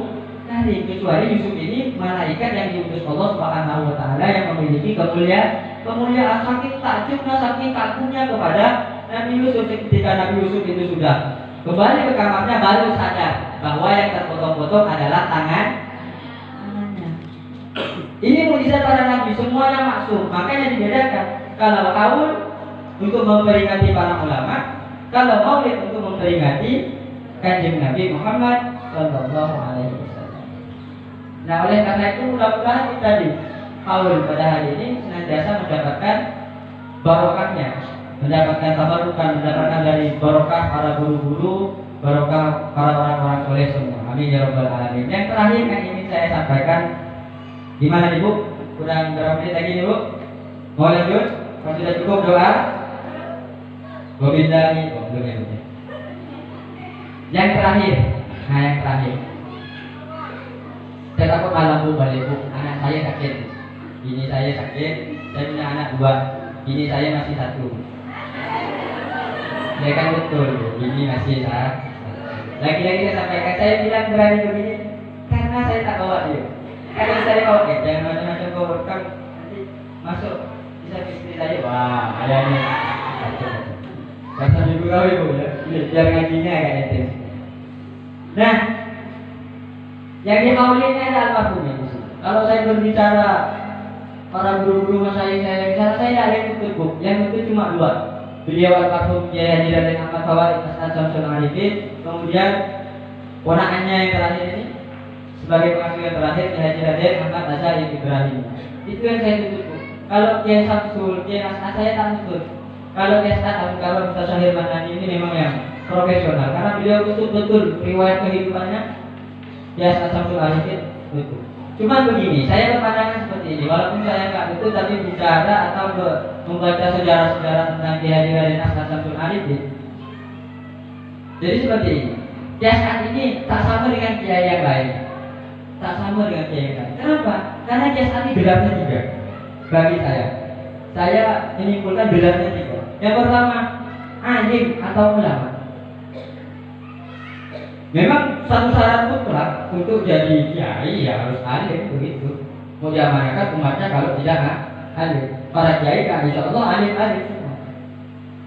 karim. Kecuali Yusuf ini malaikat yang diutus Allah Subhanahu wa taala yang memiliki kemuliaan saking takjubnya, saking kagumnya kepada Nabi Yusuf. Ketika Nabi Yusuf itu sudah kembali ke kamarnya baru sadar bahwa yang terpotong-potong adalah tangannya. Ini mukjizat para nabi, semuanya maksum. Makanya dibedakan. Kalau haul untuk memperingati para ulama, kalau maulid untuk memperingati Kanjeng Nabi Muhammad Sallallahu Alaihi Wasallam. Nah oleh karena itu mudah-mudahan kita di haul pada hari ini senantiasa mendapatkan barokahnya, mendapatkan tabarukan, mendapatkan dari barokah para guru-guru, barokah para orang-orang soleh semua. Amin ya rabbal alamin. Yang terakhir yang ingin saya sampaikan, gimana ibu? Kurang berapa menit lagi nih bu? Mau lanjut? Kalau sudah cukup doa? Gobillahi, belum ya. Yang terakhir, yang terakhir. Saya takut malam bu balik bu, anak saya sakit. Bini saya sakit, saya punya anak 2, bini saya masih 1. Ya kan betul, bini masih 1. Lagi-lagi saya sampaikan, saya bilang berani begini karena saya tak bawa dia. Kalau saya bawa, jangan macam-macam bawa kamu nanti masuk bisa istri saya, wah ayahnya kacau ibu kau ibu ya, biar ngajinya agak intens. Nah, yang dihaulinnya ada almarhum ini. Kalau saya berbicara para guru-guru saya bicara, saya ada yang ikut bu, yang ikut cuma 2. Beliau almarhum Kiai Haji Raden Ahmad Fawad Ustaz Syamsul Arifin, kemudian ponakannya yang terakhir ini sebagai pengasuh yang terakhir Kiai Haji Raden Ahmad Azhar Ibrahim. Itu yang saya tuntut bu. Kalau Kiai Syamsul, Kiai As'ad saya tak tuntut. Kalau Kiai As'ad, kalau Ustaz Syahir Manani ini memang yang profesional karena beliau betul-betul riwayat kehidupannya Kiai As'ad Syamsul Arifin betul. Cuma begini, saya berpandangan seperti ini. Walaupun saya nggak betul, tapi bicara atau membaca sejarah-sejarah tentang Kiai Haji Raden Ahmad Syamsul Arifin. Jadi seperti ini. Kiai As'ad ini tak sama dengan kiai yang lain. Tak sama dengan kiai yang lain. Kenapa? Karena Kiai As'ad ini gelarnya 3. Bagi saya menyimpulkan gelarnya 3. Yang pertama, alim atau ulama. Memang satu syarat mutlak untuk jadi kiai ya harus alim begitu. Mau diamankan umatnya kalau tidak alim. Para kiai kan insya Allah alim semua.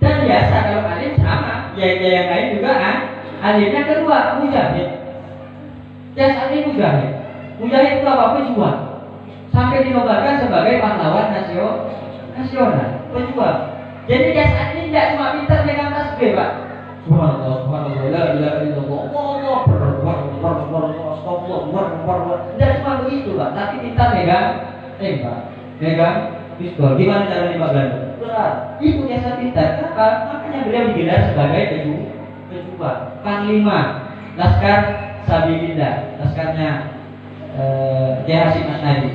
Dan biasa kalau alim sama, kiai yang lain juga alim. Yang kedua mujahid. Kiai ini mujahid. Mujahid itu apa? Pejuang. Sampai dinobatkan sebagai pahlawan nasional. Pejuang. Jadi kiai ini tidak cuma pintar dengan tasbih pak. Subhanallah, la ilaha illallah, Allah, tidak cuma begitu pak, tapi kita megang pistol. Gimana cara nembak belanda? Berat. Itu biasa pintar. Kenapa? Makanya beliau digelar sebagai pejuang, panglima Laskar Sabilillah, laskarnya Kiai Hasyim As'adi.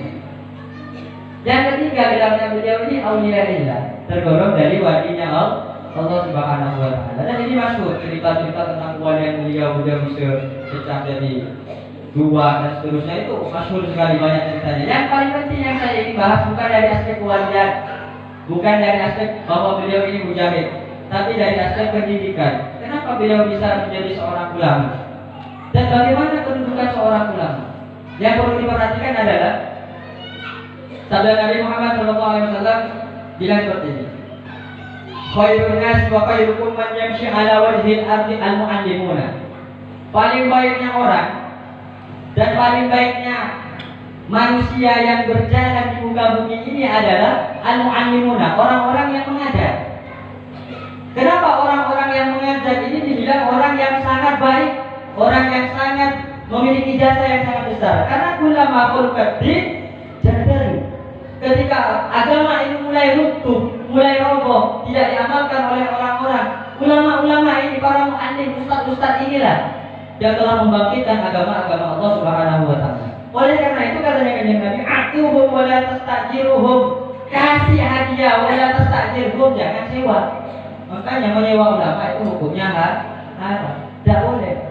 Yang ketiga gelarnya beliau ini Auliyaillah, tergolong dari walinya Allah Subhanahu wa Ta'ala. Dan ini masyhur cerita-cerita tentang kewalian beliau bisa pecah jadi 2 dan seterusnya, itu masyhur sekali, banyak ceritanya. Yang paling penting yang saya ingin bahas bukan dari aspek kewalian, bukan dari aspek bahwa beliau ini mujahid, tapi dari aspek pendidikan. Kenapa beliau bisa menjadi seorang ulama? Dan bagaimana kedudukan seorang ulama? Yang perlu diperhatikan adalah sabda Nabi Muhammad SAW bilang seperti ini. Khairun nas wa khairukum man yamshi ala wajhil ardi al-muallimuna. Paling baiknya orang dan paling baiknya manusia yang berjalan di muka bumi ini adalah al-muallimuna, orang-orang yang mengajar. Kenapa orang-orang yang mengajar ini dibilang orang yang sangat baik, orang yang sangat memiliki jasa yang sangat besar? Karena ulama qulqaddin jadalu. Ketika agama ini mulai runtuh, mulai roboh, tidak diamalkan oleh orang-orang, ulama-ulama ini, para mu'allim, ustaz-ustaz inilah yang telah membangkitkan agama-agama Allah Subhanahu wa Ta'ala. Oleh karena itu katanya kanjeng Nabi, atuhum wa la tastajiruhum, kasih hadiah wa la tastajirhum, jangan sewa. Makanya menyewa ulama itu hukumnya haram, tidak boleh.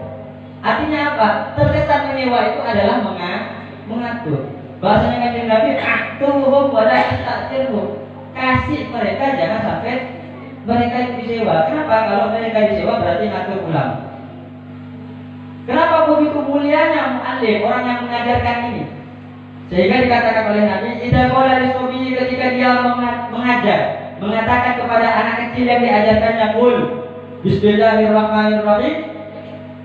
Artinya apa? Terkesan menyewa itu adalah mengatur. Bahasanya kanjeng Nabi, atuhum wa la tastajirhum, kasih mereka, jangan sampai mereka itu disewa. Kenapa? Kalau mereka disewa berarti ngatur ulama. Kenapa begitu mulianya mu'allim, orang yang mengajarkan ini? Sehingga dikatakan oleh Nabi, idza qala lis-sabiy, ketika dia mengajar, mengatakan kepada anak kecil yang diajarkannya, qul bismillahirrahmanirrahim.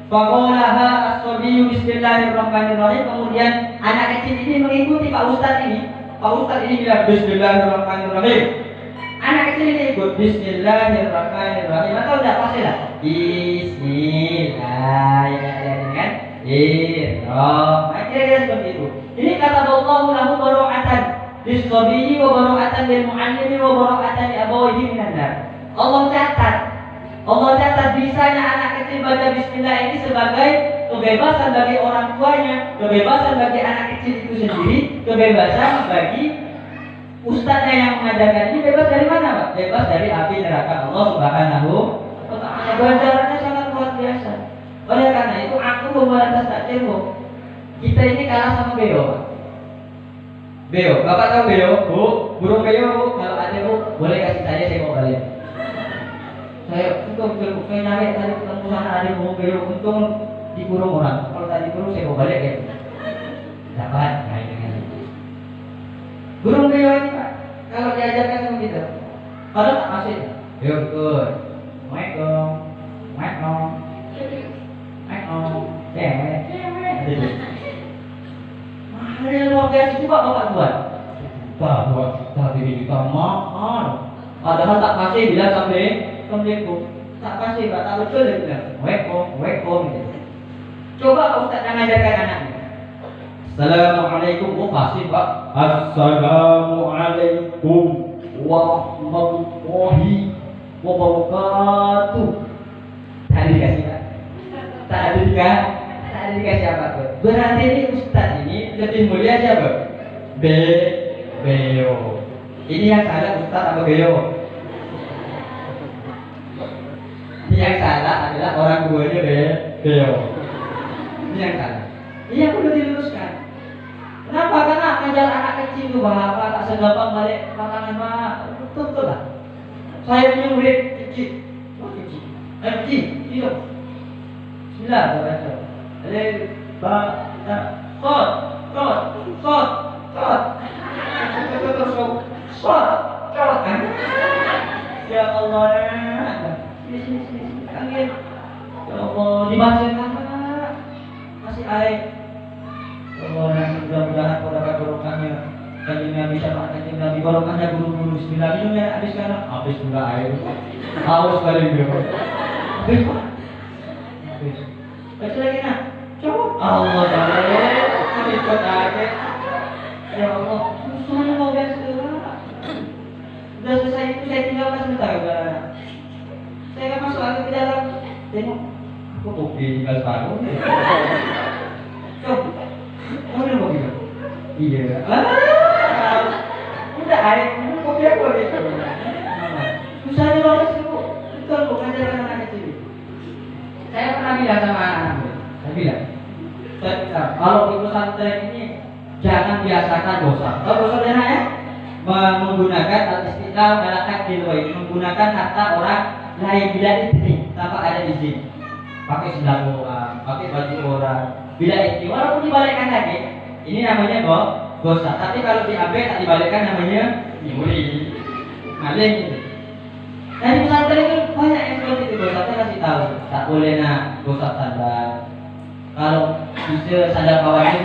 Faqalaha as-sabiy bismillahirrahmanirrahim. Kemudian anak kecil ini mengikuti Pak Ustaz ini. Pak Ustaz ini bilang bismillahirrahmanirrahim. Anak kecil ini ikut bismillahirrahmanirrahim. Atau tidak pastilah bismillahirrahmanirrahim. Kira-kira seperti itu. Ini kata Allah lahu bara'atan lis-sabiyyi wa bara'atan lil mu'allimi wa bara'atan li abawayhi minan nar. Allah catat bisanya anak kecil baca bismillah ini sebagai kebebasan bagi orang tuanya, kebebasan bagi anak kecil itu sendiri, kebebasan bagi ustadznya yang mengajarkan ini. Bebas dari mana Pak? Bebas dari api neraka Allah Subhanahu wa Ta'ala. Ganjarannya sangat luar biasa. Oleh karena itu aku membalas takdirmu. Kita ini kalah sama beliau Pak. Beo, Bapak tahu beo? Bu, burung beo bu. Kalau ada bu, boleh kasih saya mau balik. Saya untung saya nyari tadi ketemu sana ada burung beo, untung dikurung orang. Kalau tadi kurung saya mau balik gitu. Dapat, nah ini. Burung beo ini pak, kalau diajarkan sama kita, kalau tak masih, beo betul. Assalamualaikum, mahal luar biasa juga bapak buat. Tapi kita mahal. Padahal tak kasih bilang assalamualaikum. Tak kasih pak, tak betul dia bilang. Waalaikum gitu. Coba Pak Ustaz yang ngajarkan anaknya. Assalamualaikum, oh kasih pak. Assalamualaikum warahmatullahi wabarakatuh. Tak dikasih pak. Tak dikasih apa tuh. Berarti ini Ustaz ini lebih mulia siapa? Beo. Ini yang salah Ustaz apa beo? Ini yang salah adalah orang tuanya beo. Ini yang salah. Ini yang perlu diluruskan. Kenapa? Karena ngajar anak kecil itu bahwa tak segampang balik makanan mah betul lah. Saya punya murid kecil. Hidup. Bismillah, baca. Sot. Ya Allah. Sini. Angin. Ya Allah, dibacakan masih air. Ya Allah, mudah-mudahan kau dapat barokahnya. Kanjeng Nabi sama kanjeng Nabi barokahnya guru-guru. Bismillah, minum ya habis sekarang. Habis pula air. Haus kali dia. Habis. Baca lagi nak. Coba. Allah Taala. Habis aja. Ya Allah, susahnya mau biasa. Sudah selesai itu saya tinggalkan sebentar ya. Saya kan masuk lagi ke dalam. Tengok. Kok kopi tinggal separuh? Coba. Kamu udah kopi kan? Iya. Udah air. Kopi aku gitu. Susahnya banget sih bu. Betul bu, ngajarkan anak kecil. Saya pernah bilang sama anak-anak. Saya bilang, kalau di pesantren ini jangan biasakan dosa. Tahu dosa dari ya? Menggunakan al-istiqlal melakukan dilway, menggunakan kata orang lain bila ini tanpa ada izin. Pakai sendal orang, pakai baju orang. Bila ini walaupun dibalikkan lagi, ini namanya dosa. Tapi kalau diambil tak dibalikkan namanya nyuri, maling gitu. Nah di pesantren itu banyak yang seperti itu. Saya kasih tahu, tak boleh nak gosok sandal. Kalau bisa sandal kawannya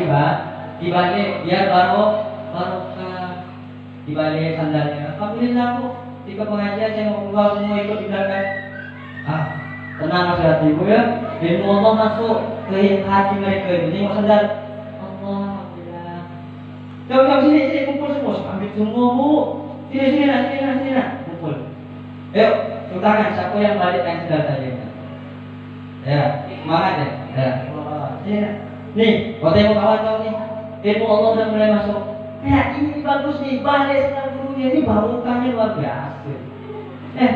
dibalik biar barokah. Dibalik sandalnya. Alhamdulillah bu, jika pengajian saya mau keluar semua ikut di belakang. Tenang hati ibu ya. Ilmu Allah masuk ke hati mereka itu. Tengok sandal. Alhamdulillah. Jom sini kumpul semua. Ambil semua bu. Sini nak. Kumpul. Yuk, tangan siapa yang balik yang sandal tadi. Ya, semangat ya. Ya. Nih, kau tengok kawan kau nih. Ilmu Allah sudah mulai masuk. Ya ini bagus nih, balik senang gurunya ini barokahnya luar biasa.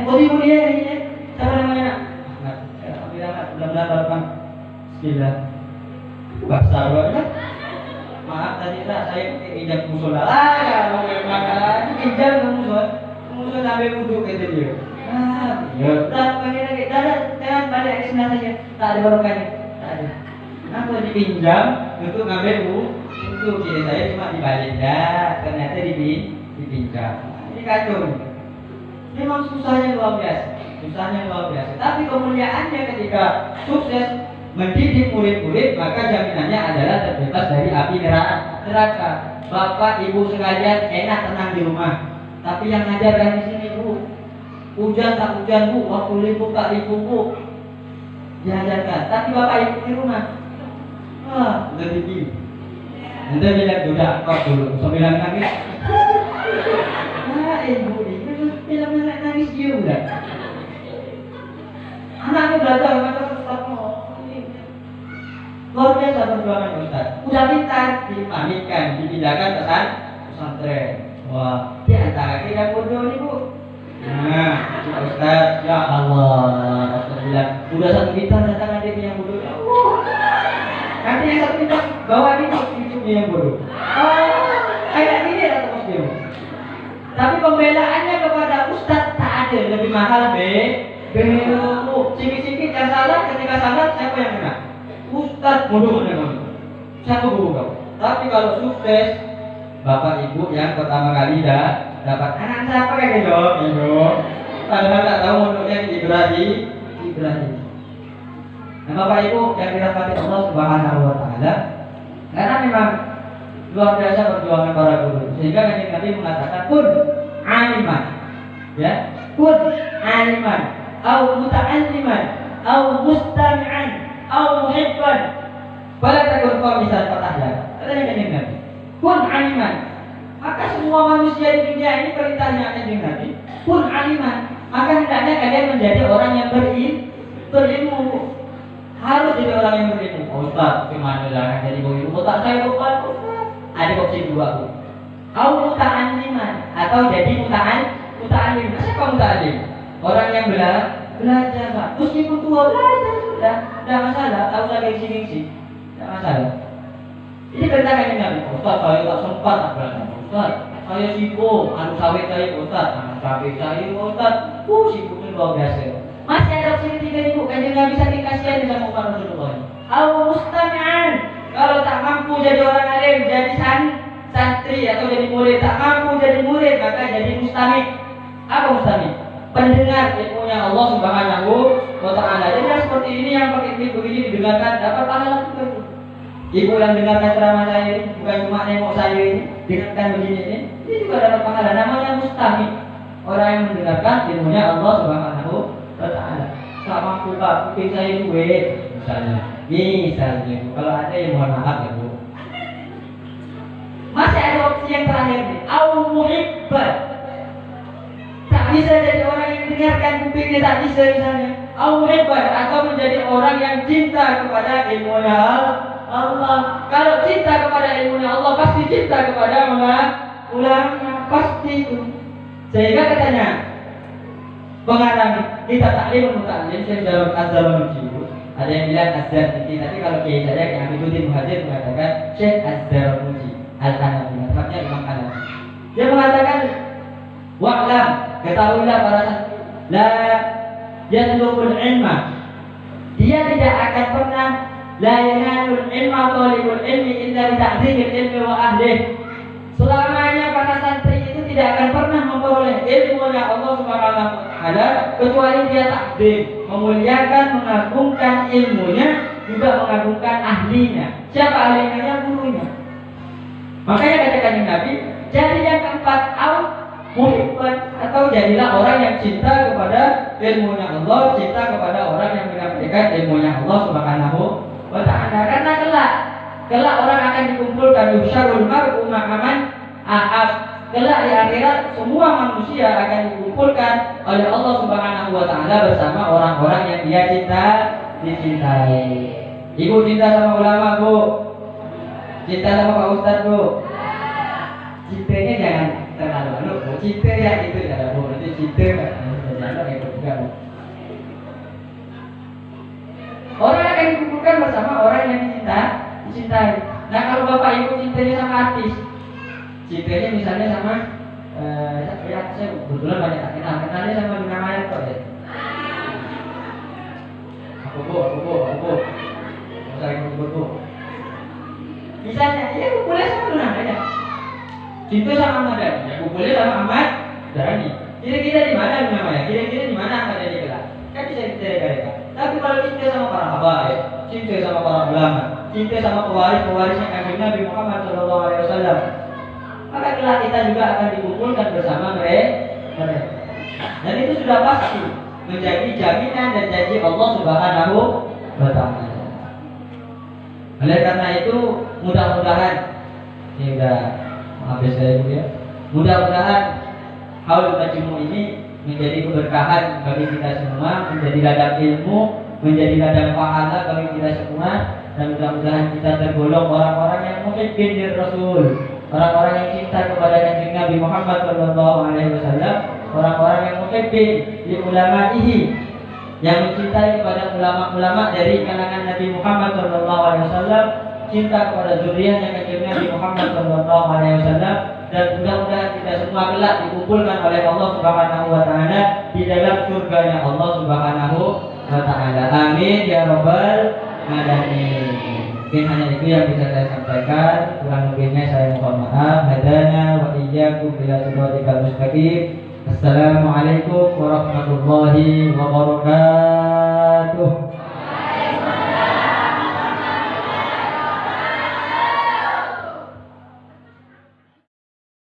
Kau ibu dia ini, siapa namanya nak? Mudah-mudahan barokah. Bismillah. Bahasa banget. Maaf tadi tak saya pakai ijab musola. Mau makan ijab musola sampai wudhu kata dia. Ya, dah panggil lagi. Jangan balik ke sana saja. Tak ada barokahnya. Tak ada. Aku dipinjam untuk ngambil untuk kira saya cuma dibalik ya, ternyata dipinjam. Ini kacau. Memang susahnya luar biasa. Tapi kemuliaannya ketika sukses mendidik murid-murid, maka jaminannya adalah terbebas dari api neraka. Bapak ibu sekalian enak tenang di rumah. Tapi yang ngajarkan di sini bu, hujan tak hujan bu, waktu libur tak libur bu, diajarkan. Tapi bapak ibu di rumah, lebih tinggi. Nanti bilang sudah kau dulu, sembilan kami. Ibu ini bilang nangis dia udah. Anaknya belajar macam Ustaz luar biasa perjuangan Ustaz. Udah pintar, dipamitkan, dipindahkan ke pesantren. Wah, di antara kita bodoh nih bu. Nah, Ustaz, ya Allah, Ustaz bilang udah satu bintang datang ada yang bodoh. Ya Allah. Nanti yang satu bintang bawa ini yang bodoh. Kayak ini lebih mahal ilmu. Sikit-sikit yang salah, ketika salah siapa yang kena? Ustaz bodoh dengan siapa guru kau? Tapi kalau sukses, bapak ibu yang pertama kali dapat anak siapa kayak gitu? Padahal tak tahu mondoknya di Ibrahim. Nah, bapak ibu yang dirahmati Allah Subhanahu Wa Taala, karena memang luar biasa perjuangan para guru, sehingga Kanjeng Nabi mengatakan kun aliman, ya, kun aliman, au muta'alliman, au mustami'an, au muhibban, wala takun qamisan fatahlan. Katanya Kanjeng Nabi, kun aliman, maka semua manusia di dunia ini perintahnya Kanjeng Nabi, kun aliman, maka hendaknya kalian menjadi orang yang berilmu. Harus jadi orang yang berilmu. Oh, Ustaz, gimana jangan jadi berilmu? Tak saya lupa. Ada opsi dua, Bu. Au muta'alliman atau jadi muta'allim. Siapa muta'allim? Orang yang belajar, Pak. Meskipun tua belajar, tidak masalah. Tahu usah gengsi-gengsi, tidak masalah. Ini perintah Kanjeng Nabi. Ustaz, saya tak sempat nak belajar. Ustaz, saya sibuk. Anu sawit saya, Ustaz. Anu sawit saya, Ustaz. Sibuknya luar biasa. Masih ada opsi ketiga nih, Bu. Kanjeng Nabi saking kasihan sama Umar Rasulullah. Au mustami'an. Kalau tak mampu jadi orang alim, jadi santri atau jadi murid, tak mampu jadi murid, maka jadi mustami'. Apa mustami'? Pendengar ilmunya Allah Subhanahu Wa Taala. Jadi yang seperti ini yang pakai mic begini didengarkan dapat pahala juga. Ibu yang dengarkan ceramah saya ini, bukan cuma nengok saya ini, dengarkan begini ini juga dapat pahala. Namanya mustami'. Orang yang mendengarkan ilmunya Allah Subhanahu Wa Taala. Tak mampu Pak, mungkin saya duit misalnya. Kalau ada yang mohon maaf ya Bu. Masih ada opsi yang terakhir nih, au muhibban. Tak bisa jadi orang yang dengarkan kupingnya, tak bisa misalnya. Au muhibban atau menjadi orang yang cinta kepada ilmunya Allah. Kalau cinta kepada ilmunya Allah pasti cinta kepada ulama, pasti itu. Sehingga katanya pengarang kita taklim muta'allim Syekh Jarod Az-Zarnuji. Ada yang bilang Az-Zarnuji, tapi kalau kiai saya yang Amiruddin Muhajir mengatakan Syekh Az-Zarnuji Al-Hanafi, tempatnya Imam Hanafi. Dia mengatakan wa'lam, ketahuilah para santri, la yatlubul ilma, dia tidak akan pernah la yanalul ilma talibul ilmi illa bi ta'zimil ilmi wa ahlih. Selamanya para santri itu tidak akan pernah memperoleh ilmunya Allah Subhanahu Wa Taala kecuali dia takdim, memuliakan, mengagungkan ilmunya, juga mengagungkan ahlinya. Siapa ahlinya? Gurunya. Makanya kata Kanjeng Nabi, jadi yang keempat au muhibban, atau jadilah orang yang cinta kepada ilmunya Allah, cinta kepada orang yang menyampaikan ilmunya Allah Subhanahu Wa Taala. Karena kelak orang akan dikumpulkan yusyarul mar'u ma'aman ahab. Kelak di akhirat semua manusia akan dikumpulkan oleh Allah Subhanahu Wa Taala bersama orang-orang yang dia dicintai. Ibu cinta sama ulama, Bu? Cinta sama Pak Ustadz, Bu? Cintanya jangan terlalu Bu. Cinta ya itu ya, Bu. Nanti cinta jangan ikut juga, Bu. Orang akan dikumpulkan bersama orang yang dicintai. Nah, kalau Bapak Ibu cintanya sama artis, cintanya misalnya sama saya kebetulan banyak tak kenalnya sama Luna Maya kok ya. Aku Bu. Saya ikut Bu. Misalnya, dia kumpulnya sama Luna Maya. Cinta sama Ahmad Dhani, ya kumpulnya sama Ahmad Dhani. Kira-kira di mana Luna Maya? Kira-kira di mana Ahmad Dhani kelak? Kan bisa dicari-cari. Tapi kalau cinta sama para habaib, cinta sama para ulama, cinta sama pewaris-pewarisnya Kanjeng Nabi Muhammad SAW, maka kelak kita juga akan dikumpulkan bersama mereka. Dan itu sudah pasti menjadi jaminan dan janji Allah Subhanahu Wa Taala. Oleh karena itu mudah-mudahan ini udah habis saya Bu ya. Mudah-mudahan haul majmu' ini menjadi keberkahan bagi kita semua, menjadi ladang ilmu, menjadi ladang pahala bagi kita semua, dan mudah-mudahan kita tergolong orang-orang yang muhibbin Rasul, orang-orang yang cinta kepada Kanjeng Nabi Muhammad SAW, orang-orang yang muhibbin li ulama'ihi, yang mencintai kepada ulama-ulama dari kalangan Nabi Muhammad SAW, cinta kepada zuriyahnya Kanjeng Nabi Muhammad SAW, dan mudah-mudahan kita semua kelak dikumpulkan oleh Allah Subhanahu wa taala di dalam surganya Allah Subhanahu wa taala. Amin ya rabbal alamin. Mungkin hanya itu yang bisa saya sampaikan, kurang lebihnya saya mohon maaf. Hadana wa iyyakum ila siratal mustaqim. Assalamualaikum warahmatullahi wabarakatuh.